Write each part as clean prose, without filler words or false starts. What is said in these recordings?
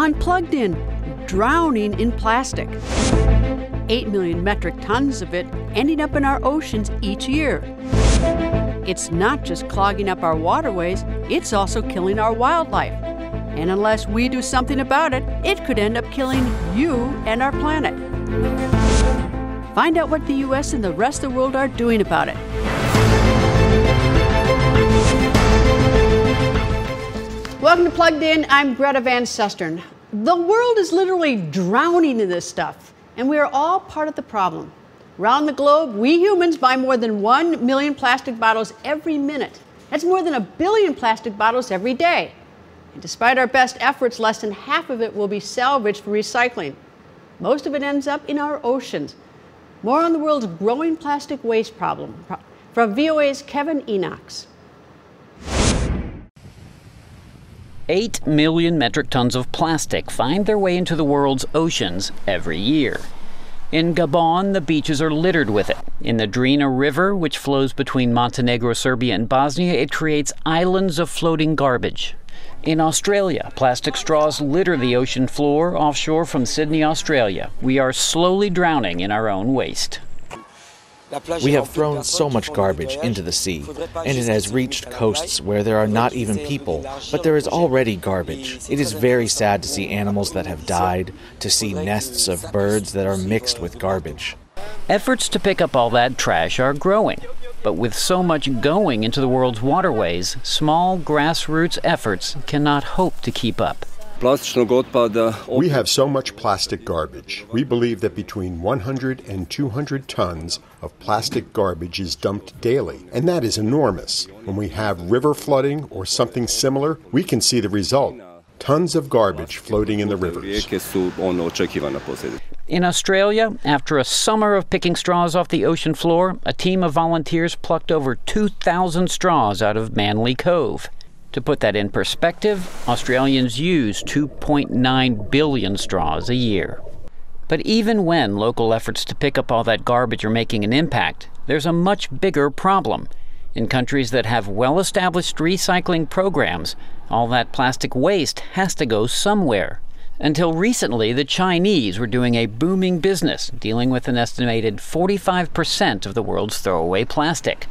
on Plugged In, drowning in plastic. 8 million metric tons of it ending up in our oceans each year. It's not just clogging up our waterways, it's also killing our wildlife. And unless we do something about it, it could end up killing you and our planet. Find out what the U.S. and the rest of the world are doing about it. Welcome to Plugged In. I'm Greta Van Susteren. The world is literally drowning in this stuff, and we are all part of the problem. Around the globe, we humans buy more than 1 million plastic bottles every minute. That's more than 1 billion plastic bottles every day. And despite our best efforts, less than half of it will be salvaged for recycling. Most of it ends up in our oceans. More on the world's growing plastic waste problem from VOA's Kevin Enochs. 8 million metric tons of plastic find their way into the world's oceans every year. In Gabon, the beaches are littered with it. In the Drina River, which flows between Montenegro, Serbia, and Bosnia, it creates islands of floating garbage. In Australia, plastic straws litter the ocean floor offshore from Sydney, Australia. We are slowly drowning in our own waste. We have thrown so much garbage into the sea, and it has reached coasts where there are not even people, but there is already garbage. It is very sad to see animals that have died, to see nests of birds that are mixed with garbage. Efforts to pick up all that trash are growing, but with so much going into the world's waterways, small grassroots efforts cannot hope to keep up. We have so much plastic garbage. We believe that between 100 and 200 tons of plastic garbage is dumped daily, and that is enormous. When we have river flooding or something similar, we can see the result. Tons of garbage floating in the rivers. In Australia, after a summer of picking straws off the ocean floor, a team of volunteers plucked over 2,000 straws out of Manly Cove. To put that in perspective, Australians use 2.9 billion straws a year. But even when local efforts to pick up all that garbage are making an impact, there's a much bigger problem. In countries that have well-established recycling programs, all that plastic waste has to go somewhere. Until recently, the Chinese were doing a booming business, dealing with an estimated 45% of the world's throwaway plastic.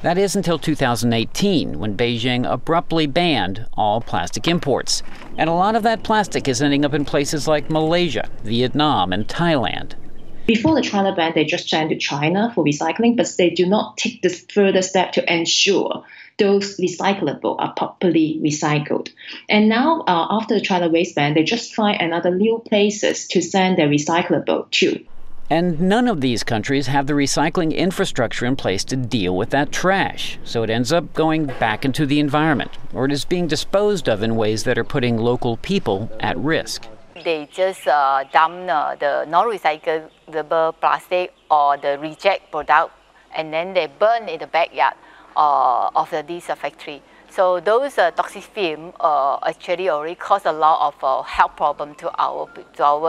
That is until 2018, when Beijing abruptly banned all plastic imports. And a lot of that plastic is ending up in places like Malaysia, Vietnam, and Thailand. Before the China ban, they just sent to China for recycling, but they do not take this further step to ensure those recyclable are properly recycled. And now, after the China waste ban, they just find another new places to send their recyclable to. And none of these countries have the recycling infrastructure in place to deal with that trash. So it ends up going back into the environment, or it is being disposed of in ways that are putting local people at risk. They just dump the non-recyclable plastic or the reject product, and then they burn in the backyard of this factory. So those toxic fumes actually already cause a lot of health problems to our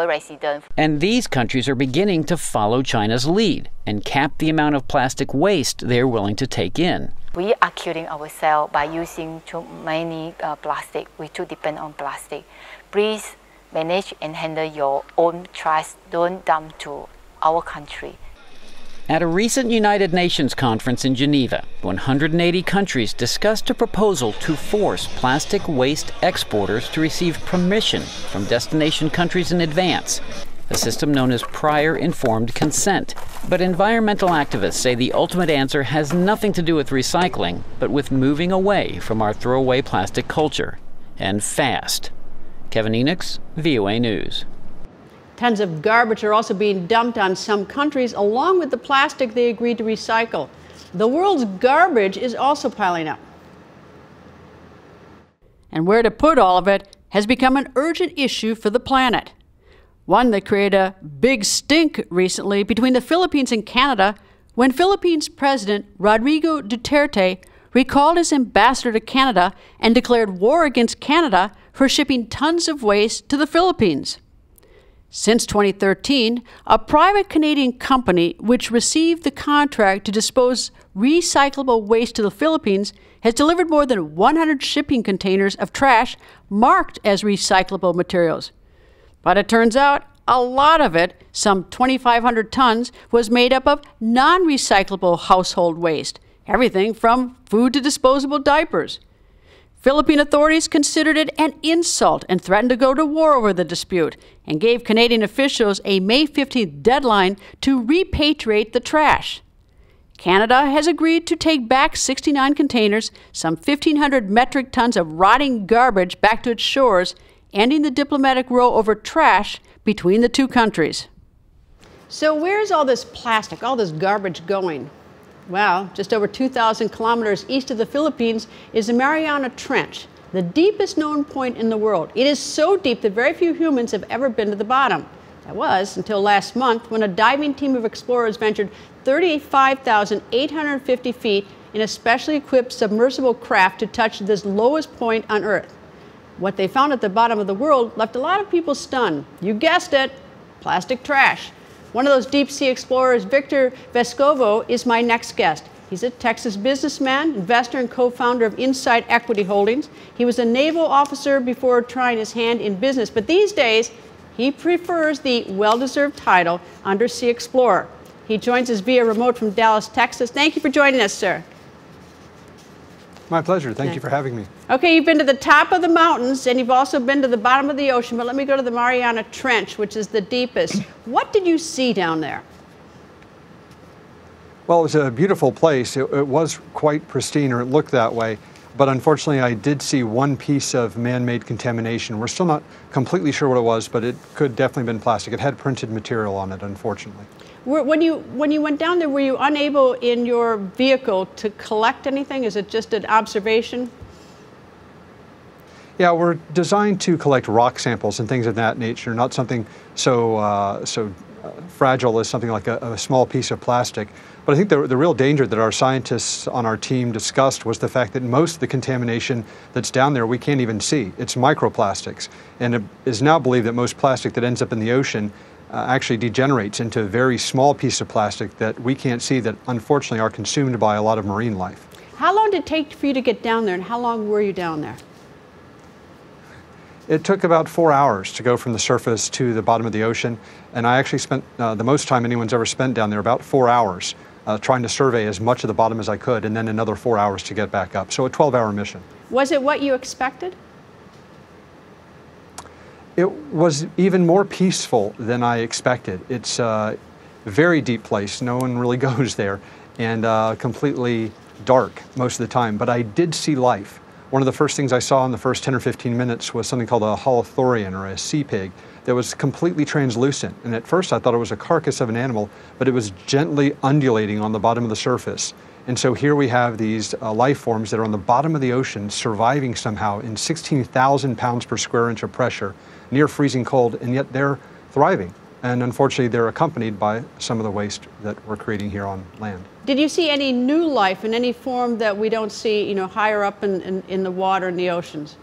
residents. And these countries are beginning to follow China's lead and cap the amount of plastic waste they're willing to take in. We are killing ourselves by using too many plastic. We too depend on plastic. Please manage and handle your own trash. Don't dump to our country. At a recent United Nations conference in Geneva, 180 countries discussed a proposal to force plastic waste exporters to receive permission from destination countries in advance, a system known as prior informed consent. But environmental activists say the ultimate answer has nothing to do with recycling, but with moving away from our throwaway plastic culture. And fast. Kevin Enochs, VOA News. Tons of garbage are also being dumped on some countries, along with the plastic they agreed to recycle. The world's garbage is also piling up. And where to put all of it has become an urgent issue for the planet. One that created a big stink recently between the Philippines and Canada when Philippines President Rodrigo Duterte recalled his ambassador to Canada and declared war against Canada for shipping tons of waste to the Philippines. Since 2013, a private Canadian company which received the contract to dispose recyclable waste to the Philippines has delivered more than 100 shipping containers of trash marked as recyclable materials. But it turns out a lot of it, some 2,500 tons, was made up of non-recyclable household waste, everything from food to disposable diapers. Philippine authorities considered it an insult and threatened to go to war over the dispute and gave Canadian officials a May 15th deadline to repatriate the trash. Canada has agreed to take back 69 containers, some 1,500 metric tons of rotting garbage back to its shores, ending the diplomatic row over trash between the two countries. So where's all this plastic, all this garbage going? Well, just over 2,000 kilometers east of the Philippines is the Mariana Trench, the deepest known point in the world. It is so deep that very few humans have ever been to the bottom. That was until last month when a diving team of explorers ventured 35,850 feet in a specially equipped submersible craft to touch this lowest point on Earth. What they found at the bottom of the world left a lot of people stunned. You guessed it, plastic trash. One of those deep-sea explorers, Victor Vescovo, is my next guest. He's a Texas businessman, investor, and co-founder of Insight Equity Holdings. He was a naval officer before trying his hand in business, but these days, he prefers the well-deserved title Undersea Explorer. He joins us via remote from Dallas, Texas. Thank you for joining us, sir. My pleasure. Thank you for having me. Okay, you've been to the top of the mountains, and you've also been to the bottom of the ocean, but let me go to the Mariana Trench, which is the deepest. What did you see down there? Well, it was a beautiful place. It was quite pristine, or it looked that way. But unfortunately, I did see one piece of man-made contamination. We're still not completely sure what it was, but it could definitely have been plastic. It had printed material on it, unfortunately. When you went down there, were you unable in your vehicle to collect anything? Is it just an observation? Yeah, we're designed to collect rock samples and things of that nature, not something so fragile as something like a small piece of plastic. But I think the real danger that our scientists on our team discussed was the fact that most of the contamination that's down there we can't even see. It's microplastics. And it is now believed that most plastic that ends up in the ocean actually degenerates into a very small piece of plastic that we can't see, that unfortunately are consumed by a lot of marine life. How long did it take for you to get down there, and how long were you down there? It took about 4 hours to go from the surface to the bottom of the ocean, and I actually spent the most time anyone's ever spent down there, about 4 hours, trying to survey as much of the bottom as I could, and then another 4 hours to get back up. So a 12-hour mission. Was it what you expected? It was even more peaceful than I expected. It's a very deep place. No one really goes there, and completely dark most of the time. But I did see life. One of the first things I saw in the first 10 or 15 minutes was something called a holothurian, or a sea pig, that was completely translucent. And at first I thought it was a carcass of an animal, but it was gently undulating on the bottom of the surface. And so here we have these life forms that are on the bottom of the ocean, surviving somehow in 16,000 pounds per square inch of pressure, near freezing cold, and yet they're thriving. And unfortunately, they're accompanied by some of the waste that we're creating here on land. Did you see any new life in any form that we don't see, higher up in the water in the oceans?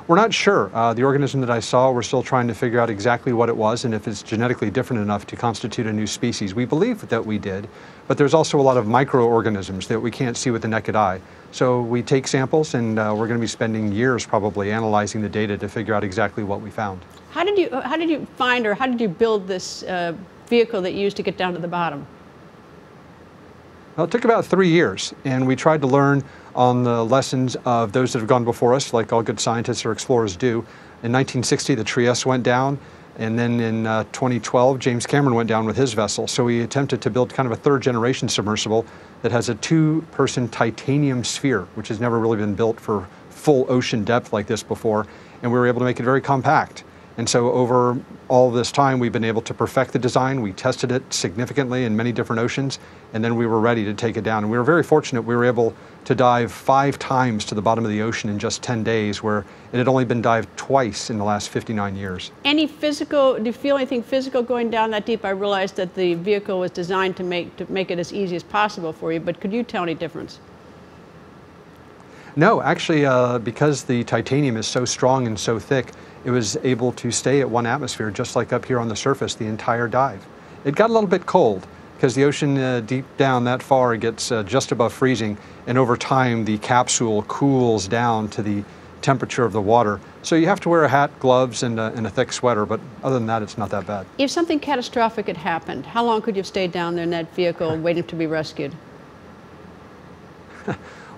We're not sure. The organism that I saw, we're still trying to figure out exactly what it was and if it's genetically different enough to constitute a new species. We believe that we did, but there's also a lot of microorganisms that we can't see with the naked eye. So we take samples, and we're going to be spending years probably analyzing the data to figure out exactly what we found. How did you find, or how did you build this vehicle that you used to get down to the bottom? Well, it took about 3 years, and we tried to learn on the lessons of those that have gone before us, like all good scientists or explorers do. In 1960, the Trieste went down, and then in 2012, James Cameron went down with his vessel. So we attempted to build kind of a third-generation submersible that has a 2-person titanium sphere, which has never really been built for full ocean depth like this before, and we were able to make it very compact. And so over all this time, we've been able to perfect the design. We tested it significantly in many different oceans, and then we were ready to take it down. And we were very fortunate. We were able to dive 5 times to the bottom of the ocean in just 10 days, where it had only been dived twice in the last 59 years. Do you feel anything physical going down that deep? I realized that the vehicle was designed to make it as easy as possible for you, but could you tell any difference? No, actually, because the titanium is so strong and so thick, it was able to stay at 1 atmosphere, just like up here on the surface, the entire dive. It got a little bit cold, because the ocean deep down that far gets just above freezing, and over time the capsule cools down to the temperature of the water. So you have to wear a hat, gloves, and a thick sweater, but other than that, it's not that bad. If something catastrophic had happened, how long could you have stayed down there in that vehicle waiting to be rescued?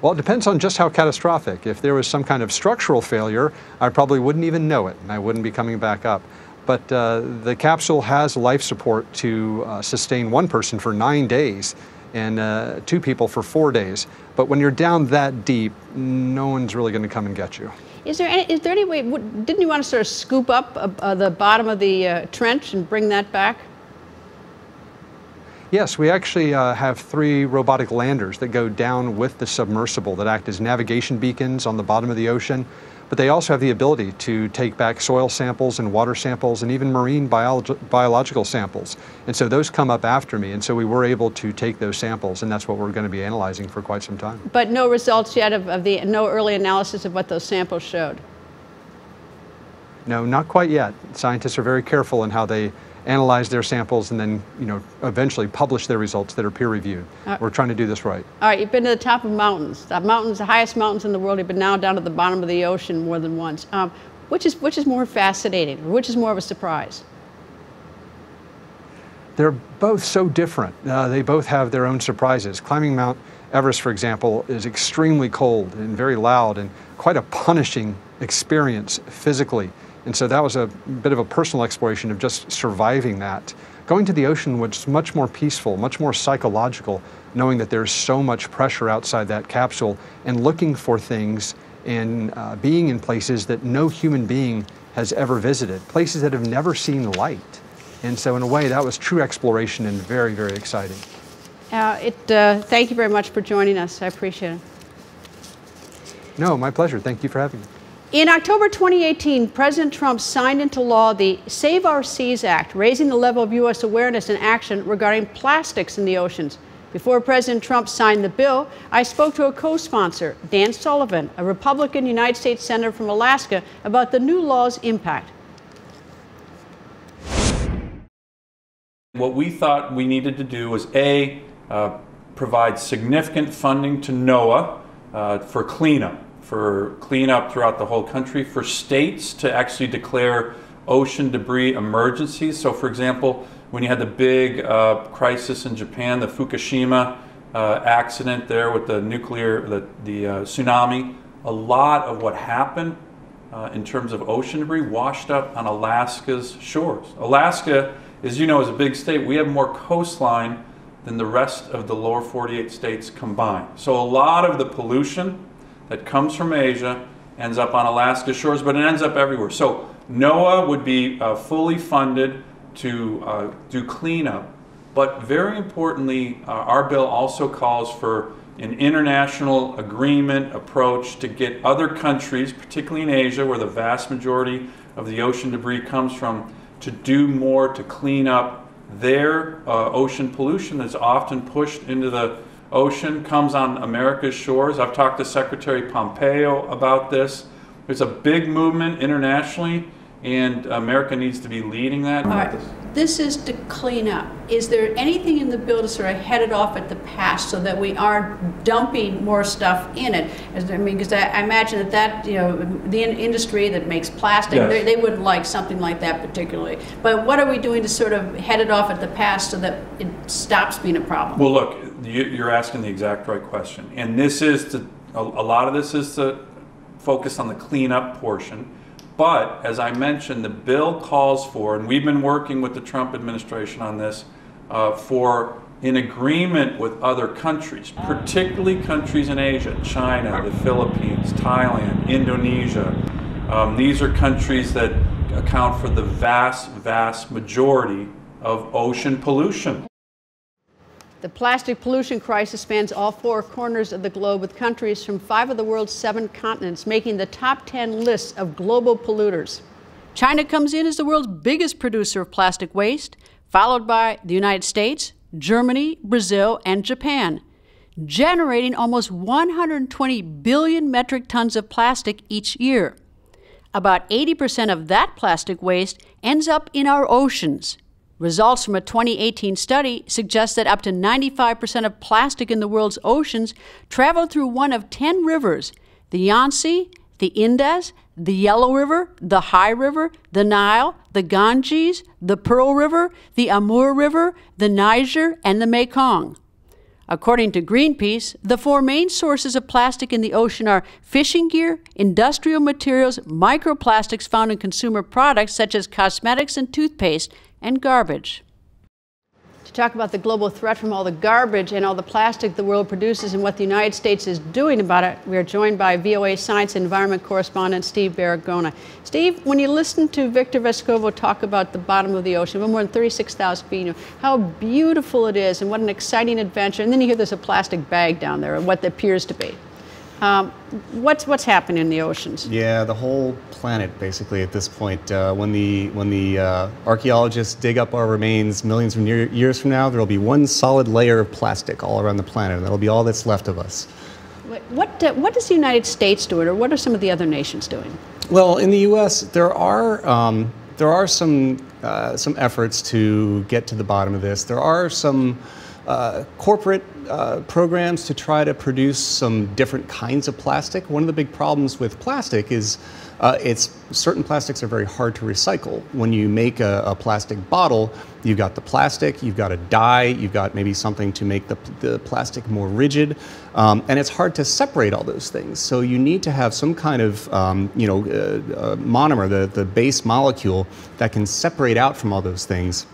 Well, it depends on just how catastrophic. If there was some kind of structural failure, I probably wouldn't even know it, and I wouldn't be coming back up. But the capsule has life support to sustain one person for 9 days and 2 people for 4 days. But when you're down that deep, no one's really going to come and get you. Is there any way, didn't you want to sort of scoop up the bottom of the trench and bring that back? Yes, we actually have 3 robotic landers that go down with the submersible that act as navigation beacons on the bottom of the ocean. But they also have the ability to take back soil samples and water samples and even marine biological samples. And so those come up after me. And so we were able to take those samples, and that's what we're going to be analyzing for quite some time. But no results yet no early analysis of what those samples showed? No, not quite yet. Scientists are very careful in how they analyze their samples and then, eventually publish their results that are peer-reviewed. We're trying to do this right. All right, you've been to the top of mountains, the highest mountains in the world. You've been now down to the bottom of the ocean more than once. Which is more fascinating? Which is more of a surprise? They're both so different. They both have their own surprises. Climbing Mount Everest, for example, is extremely cold and very loud and quite a punishing experience physically. And so that was a bit of a personal exploration of just surviving that. Going to the ocean was much more peaceful, much more psychological, knowing that there's so much pressure outside that capsule and looking for things and being in places that no human being has ever visited, places that have never seen light. And so in a way, that was true exploration and very, very exciting. Thank you very much for joining us. I appreciate it. No, my pleasure. Thank you for having me. In October 2018, President Trump signed into law the Save Our Seas Act, raising the level of U.S. awareness and action regarding plastics in the oceans. Before President Trump signed the bill, I spoke to a co-sponsor, Dan Sullivan, a Republican United States Senator from Alaska, about the new law's impact. What we thought we needed to do was provide significant funding to NOAA for cleanup throughout the whole country, for states to actually declare ocean debris emergencies. So for example, when you had the big crisis in Japan, the Fukushima accident there with the tsunami, a lot of what happened in terms of ocean debris washed up on Alaska's shores. Alaska, as you know, is a big state. We have more coastline than the rest of the lower 48 states combined. So a lot of the pollution that comes from Asia ends up on Alaska's shores, but it ends up everywhere. So NOAA would be fully funded to do cleanup. But very importantly, our bill also calls for an international agreement approach to get other countries, particularly in Asia, where the vast majority of the ocean debris comes from, to do more to clean up their ocean pollution that's often pushed into the ocean, comes on America's shores. I've talked to Secretary Pompeo about this. There's a big movement internationally, and America needs to be leading that. All right. This is to clean up. Is there anything in the bill to sort of head it off at the pass so that we aren't dumping more stuff in it? Because I imagine that the industry that makes plastic, yes, they wouldn't like something like that particularly. But what are we doing to sort of head it off at the pass so that it stops being a problem? Well, look, you're asking the exact right question, and this is a lot of this is to focus on the cleanup portion. But as I mentioned, the bill calls for, and we've been working with the Trump administration on this, for an agreement with other countries, particularly countries in Asia, China, the Philippines, Thailand, Indonesia. These are countries that account for the vast, vast majority of ocean pollution. The plastic pollution crisis spans all 4 corners of the globe, with countries from 5 of the world's 7 continents making the top 10 lists of global polluters. China comes in as the world's biggest producer of plastic waste, followed by the United States, Germany, Brazil, and Japan, generating almost 120 billion metric tons of plastic each year. About 80% of that plastic waste ends up in our oceans. Results from a 2018 study suggest that up to 95% of plastic in the world's oceans traveled through one of 10 rivers, the Yangtze, the Indus, the Yellow River, the High River, the Nile, the Ganges, the Pearl River, the Amur River, the Niger, and the Mekong. According to Greenpeace, the 4 main sources of plastic in the ocean are fishing gear, industrial materials, microplastics found in consumer products such as cosmetics and toothpaste, and garbage. To talk about the global threat from all the garbage and all the plastic the world produces and what the United States is doing about it, we are joined by VOA Science and Environment correspondent Steve Baragona. Steve, when you listen to Victor Vescovo talk about the bottom of the ocean, more than 36,000 feet, you know, how beautiful it is and what an exciting adventure, and then you hear there's a plastic bag down there, or what appears to be. What's happening in the oceans? Yeah, the whole planet basically at this point. When the archaeologists dig up our remains millions of years from now, there will be one solid layer of plastic all around the planet, and that'll be all that's left of us. What does the United States do, or what are some of the other nations doing? Well, in the U.S., there are some efforts to get to the bottom of this. There are some corporate programs to try to produce some different kinds of plastic. One of the big problems with plastic is certain plastics are very hard to recycle. When you make a plastic bottle, you've got the plastic, you've got a dye, you've got maybe something to make the plastic more rigid, and it's hard to separate all those things. So you need to have some kind of monomer, the base molecule that can separate out from all those things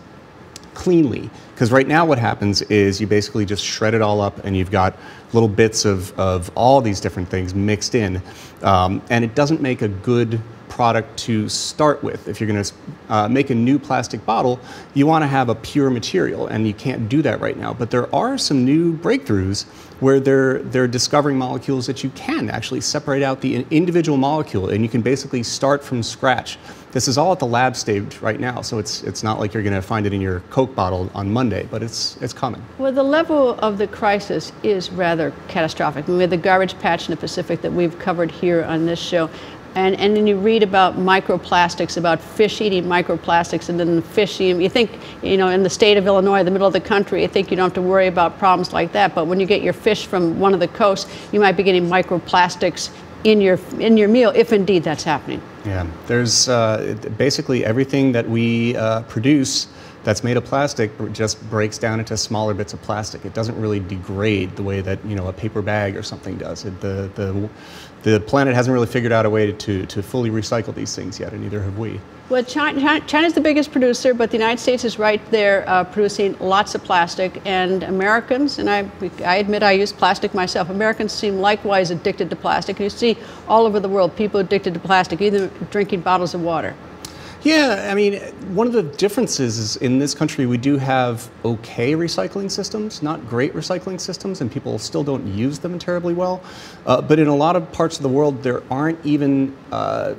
cleanly. Because right now what happens is you basically just shred it all up and you've got little bits of all these different things mixed in, and it doesn't make a good product to start with. If you're going to make a new plastic bottle, you want to have a pure material, and you can't do that right now. But there are some new breakthroughs where they're discovering molecules that you can actually separate out the individual molecule, and you can basically start from scratch. This is all at the lab stage right now, so it's not like you're going to find it in your Coke bottle on Monday, but it's coming. Well, the level of the crisis is rather catastrophic. We had the garbage patch in the Pacific that we've covered here on this show. And then you read about microplastics, about fish eating microplastics, and then the fish eating. You think, in the state of Illinois, the middle of the country, you think you don't have to worry about problems like that. But when you get your fish from one of the coasts, you might be getting microplastics in your meal, if indeed that's happening. Yeah, there's basically everything that we produce that's made of plastic just breaks down into smaller bits of plastic. It doesn't really degrade the way that a paper bag or something does. The planet hasn't really figured out a way to fully recycle these things yet, and neither have we. Well, China's the biggest producer, but the United States is right there producing lots of plastic. And Americans, and I admit I use plastic myself, Americans seem likewise addicted to plastic. And you see all over the world people addicted to plastic, either drinking bottles of water. Yeah, I mean, one of the differences is in this country we do have okay recycling systems, not great recycling systems, and people still don't use them terribly well. But in a lot of parts of the world, there aren't even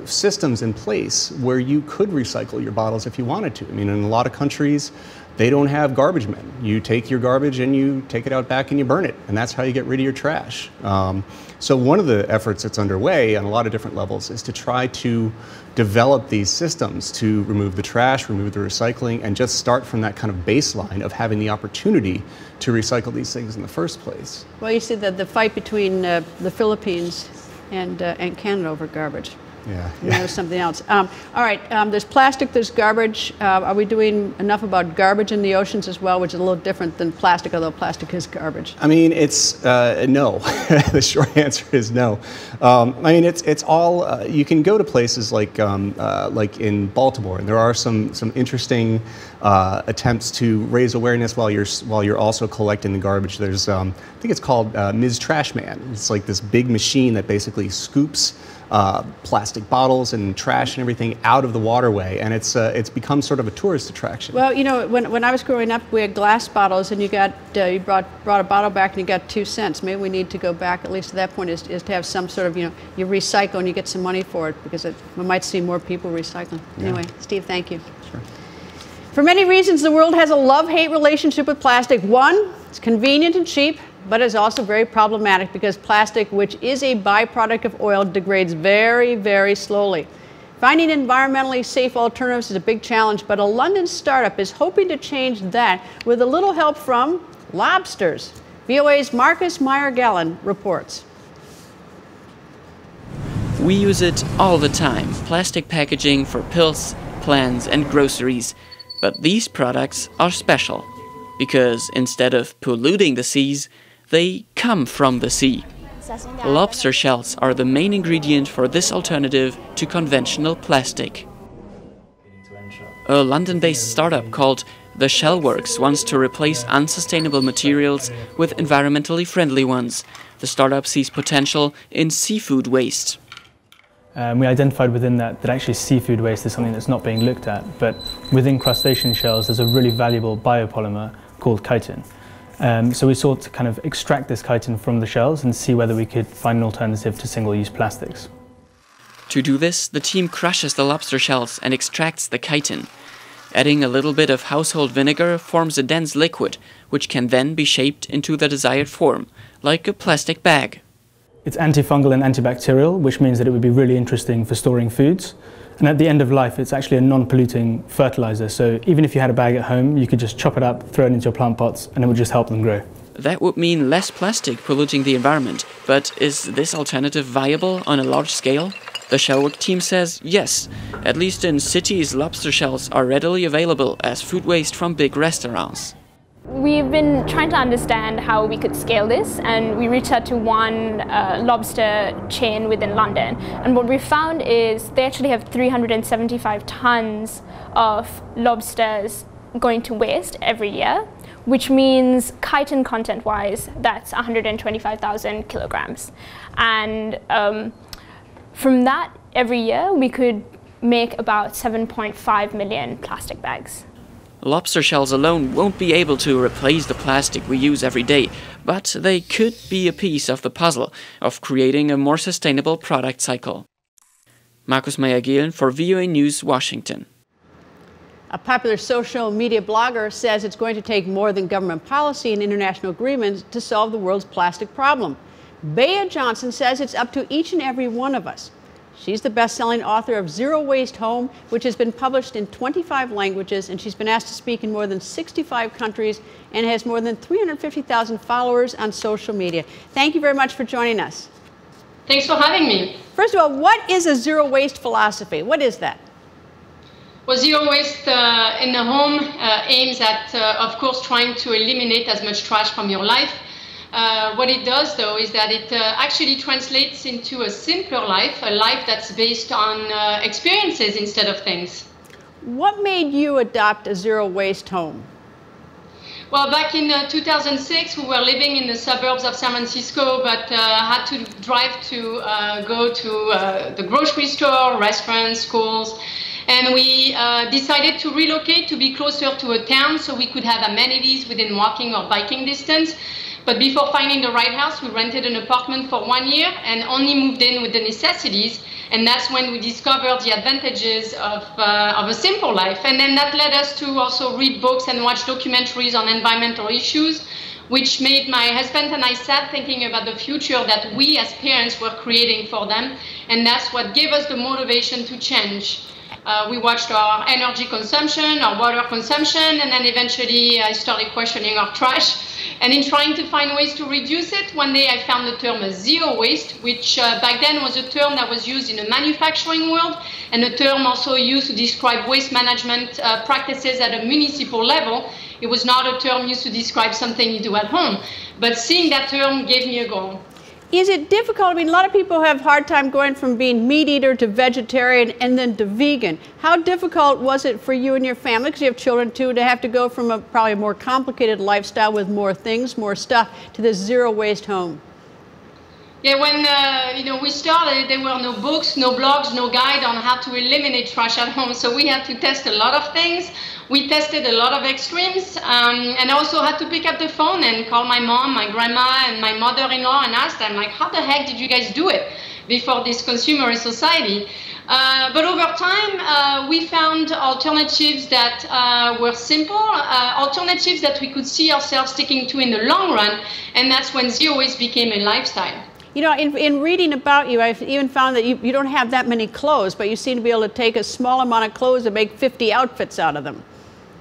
systems in place where you could recycle your bottles if you wanted to. I mean, in a lot of countries, they don't have garbage men. You take your garbage and you take it out back and you burn it, and that's how you get rid of your trash. So one of the efforts that's underway on a lot of different levels is to try to develop these systems to remove the trash, remove the recycling, and just start from that kind of baseline of having the opportunity to recycle these things in the first place. Well, you see the fight between the Philippines and Canada over garbage. Yeah. And that was something else. All right, there's plastic, there's garbage. Are we doing enough about garbage in the oceans as well, which is a little different than plastic, although plastic is garbage? I mean, it's no. The short answer is no. I mean, it's all, you can go to places like in Baltimore, and there are some interesting attempts to raise awareness while you're also collecting the garbage. There's, I think it's called Ms. Trashman. It's like this big machine that basically scoops plastic bottles and trash and everything out of the waterway, and it's become sort of a tourist attraction. Well, when I was growing up, we had glass bottles, and you brought a bottle back and you got 2 cents. Maybe we need to go back, at least to that point, is to have some sort of, you recycle and you get some money for it, because we might see more people recycling. Yeah. Anyway, Steve, thank you. Sure. For many reasons, the world has a love-hate relationship with plastic. One, it's convenient and cheap, but it's also very problematic because plastic, which is a byproduct of oil, degrades very, very slowly. Finding environmentally safe alternatives is a big challenge, but a London startup is hoping to change that with a little help from lobsters. VOA's Marcus Meyer-Gallen reports. We use it all the time, plastic packaging for pills, plants and groceries. But these products are special, because instead of polluting the seas, they come from the sea. Lobster shells are the main ingredient for this alternative to conventional plastic. A London-based startup called The Shellworks wants to replace unsustainable materials with environmentally friendly ones. The startup sees potential in seafood waste. We identified within that actually seafood waste is something that's not being looked at, but within crustacean shells there's a really valuable biopolymer called chitin. So we sought to kind of extract this chitin from the shells and see whether we could find an alternative to single-use plastics. To do this, the team crushes the lobster shells and extracts the chitin. Adding a little bit of household vinegar forms a dense liquid, which can then be shaped into the desired form, like a plastic bag. It's antifungal and antibacterial, which means that it would be really interesting for storing foods. And at the end of life, it's actually a non-polluting fertilizer. So even if you had a bag at home, you could just chop it up, throw it into your plant pots, and it would just help them grow. That would mean less plastic polluting the environment. But is this alternative viable on a large scale? The Shellwork team says yes. At least in cities, lobster shells are readily available as food waste from big restaurants. We've been trying to understand how we could scale this, and we reached out to one lobster chain within London. And what we found is they actually have 375 tons of lobsters going to waste every year, which means chitin content-wise, that's 125,000 kilograms. And from that, every year, we could make about 7.5 million plastic bags. Lobster shells alone won't be able to replace the plastic we use every day, but they could be a piece of the puzzle of creating a more sustainable product cycle. Markus Meyer-Gehlen for VOA News, Washington. A popular social media blogger says it's going to take more than government policy and international agreements to solve the world's plastic problem. Bea Johnson says it's up to each and every one of us. She's the best-selling author of Zero Waste Home, which has been published in 25 languages, and she's been asked to speak in more than 65 countries and has more than 350,000 followers on social media. Thank you very much for joining us. Thanks for having me. First of all, what is a zero waste philosophy? What is that? Well, zero waste in the home aims at, of course, trying to eliminate as much trash from your life. What it does, though, is that it actually translates into a simpler life, a life that's based on experiences instead of things. What made you adopt a zero waste home? Well, back in 2006, we were living in the suburbs of San Francisco, but had to drive to go to the grocery store, restaurants, schools. And we decided to relocate to be closer to a town so we could have amenities within walking or biking distance. But before finding the right house, we rented an apartment for 1 year and only moved in with the necessities. And that's when we discovered the advantages of a simple life. And then that led us to also read books and watch documentaries on environmental issues, which made my husband and I sad thinking about the future that we as parents were creating for them. And that's what gave us the motivation to change. We watched our energy consumption, our water consumption, and then eventually I started questioning our trash. And in trying to find ways to reduce it, one day I found the term zero waste, which back then was a term that was used in the manufacturing world, and a term also used to describe waste management practices at a municipal level. It was not a term used to describe something you do at home. But seeing that term gave me a goal. Is it difficult? I mean, a lot of people have a hard time going from being meat eater to vegetarian and then to vegan. How difficult was it for you and your family, because you have children too, to have to go from a probably more complicated lifestyle with more things, more stuff, to this zero waste home? Yeah, when we started, there were no books, no blogs, no guide on how to eliminate trash at home. So we had to test a lot of things. We tested a lot of extremes, and I also had to pick up the phone and call my mom, my grandma, and my mother-in-law and ask them, like, how the heck did you guys do it before this consumerist society? But over time, we found alternatives that were simple, alternatives that we could see ourselves sticking to in the long run, and that's when zero waste became a lifestyle. You know, in reading about you, I've even found that you don't have that many clothes, but you seem to be able to take a small amount of clothes and make 50 outfits out of them.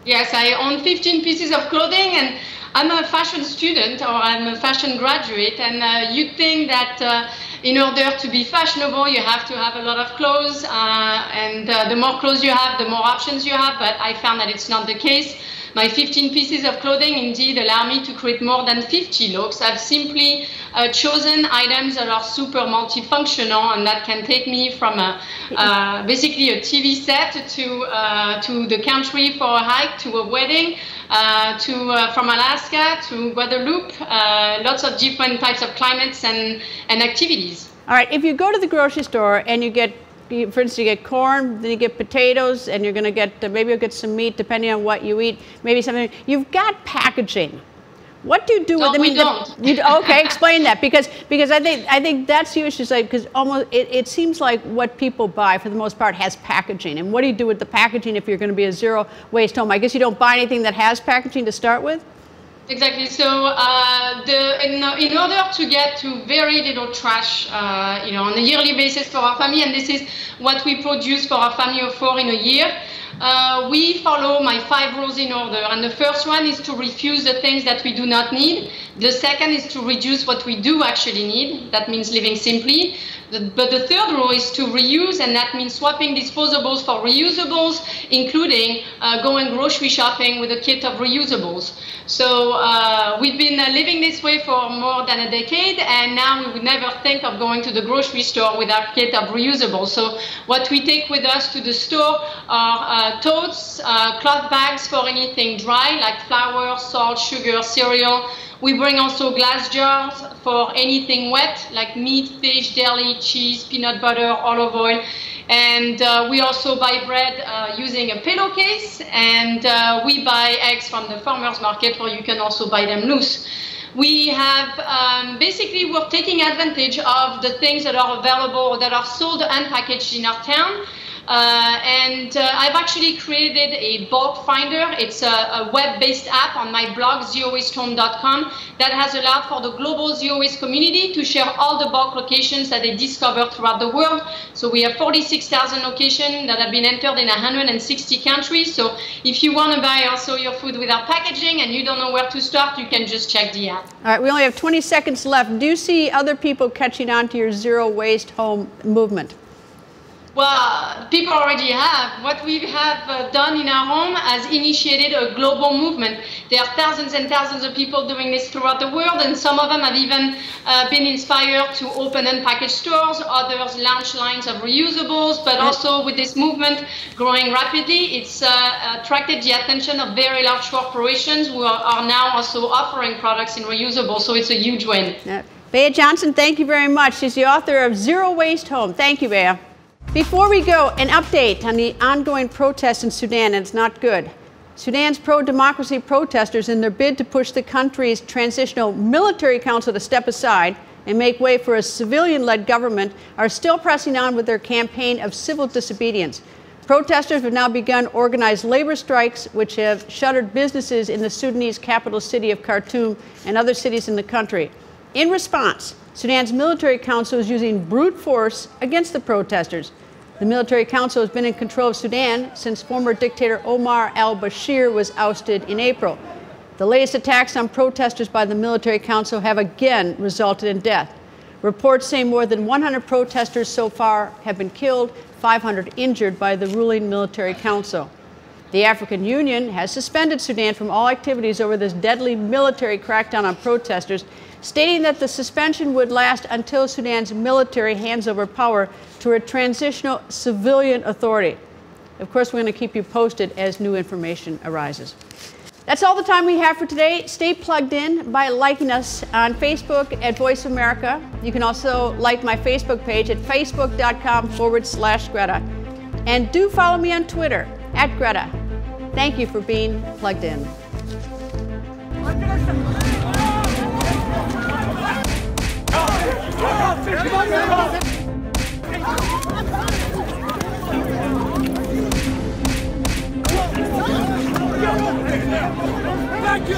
Yes, I own 15 pieces of clothing, and I'm a fashion student, or I'm a fashion graduate, and you'd think that in order to be fashionable, you have to have a lot of clothes, and the more clothes you have, the more options you have, but I found that it's not the case. My 15 pieces of clothing indeed allow me to create more than 50 looks. I've simply chosen items that are super multifunctional, and that can take me from basically a TV set to the country for a hike, to a wedding, from Alaska to Guadeloupe, lots of different types of climates and activities. All right, if you go to the grocery store and you get, for instance, you get corn, then you get potatoes, and you're going to get, maybe you'll get some meat, depending on what you eat, maybe something. You've got packaging. What do you do with? I mean, we don't. Okay, explain that, because I think that's the issue. Because almost it seems like what people buy for the most part has packaging. And what do you do with the packaging if you're going to be a zero waste home? I guess you don't buy anything that has packaging to start with. Exactly. So in order to get to very little trash, on a yearly basis for our family, and this is what we produce for our family of 4 in a year, we follow my 5 rules in order. And the first one is to refuse the things that we do not need. The second is to reduce what we do actually need. That means living simply. But the third rule is to reuse, and that means swapping disposables for reusables, including going grocery shopping with a kit of reusables. So we've been living this way for more than a decade, and now we would never think of going to the grocery store with our kit of reusables. So what we take with us to the store are totes, cloth bags for anything dry, like flour, salt, sugar, cereal. We bring also glass jars for anything wet, like meat, fish, deli, cheese, peanut butter, olive oil. And we also buy bread using a pillowcase, and we buy eggs from the farmer's market, where you can also buy them loose. We have, basically, we're taking advantage of the things that are available, that are sold unpackaged in our town. I've actually created a bulk finder. It's a web-based app on my blog, zerowastehome.com, that has allowed for the global zero waste community to share all the bulk locations that they discover throughout the world. So we have 46,000 locations that have been entered in 160 countries. So if you want to buy also your food without packaging and you don't know where to start, you can just check the app. All right, we only have 20 seconds left. Do you see other people catching on to your zero waste home movement? Well, people already have. What we have done in our home has initiated a global movement. There are thousands and thousands of people doing this throughout the world, and some of them have even been inspired to open unpackaged stores. Others launch lines of reusables, but also with this movement growing rapidly, it's attracted the attention of very large corporations who are now also offering products in reusables, so it's a huge win. Bea Johnson, thank you very much. She's the author of Zero Waste Home. Thank you, Bea. Before we go, an update on the ongoing protests in Sudan, and it's not good. Sudan's pro-democracy protesters, in their bid to push the country's transitional military council to step aside and make way for a civilian-led government, are still pressing on with their campaign of civil disobedience. Protesters have now begun organized labor strikes, which have shuttered businesses in the Sudanese capital city of Khartoum and other cities in the country. In response, Sudan's military council is using brute force against the protesters. The military council has been in control of Sudan since former dictator Omar al-Bashir was ousted in April. The latest attacks on protesters by the military council have again resulted in death. Reports say more than 100 protesters so far have been killed, 500 injured by the ruling military council. The African Union has suspended Sudan from all activities over this deadly military crackdown on protesters, stating that the suspension would last until Sudan's military hands over power to a transitional civilian authority. Of course, we're going to keep you posted as new information arises. That's all the time we have for today. Stay plugged in by liking us on Facebook at Voice of America. You can also like my Facebook page at facebook.com/Greta. And do follow me on Twitter at Greta. Thank you for being plugged in. Thank you.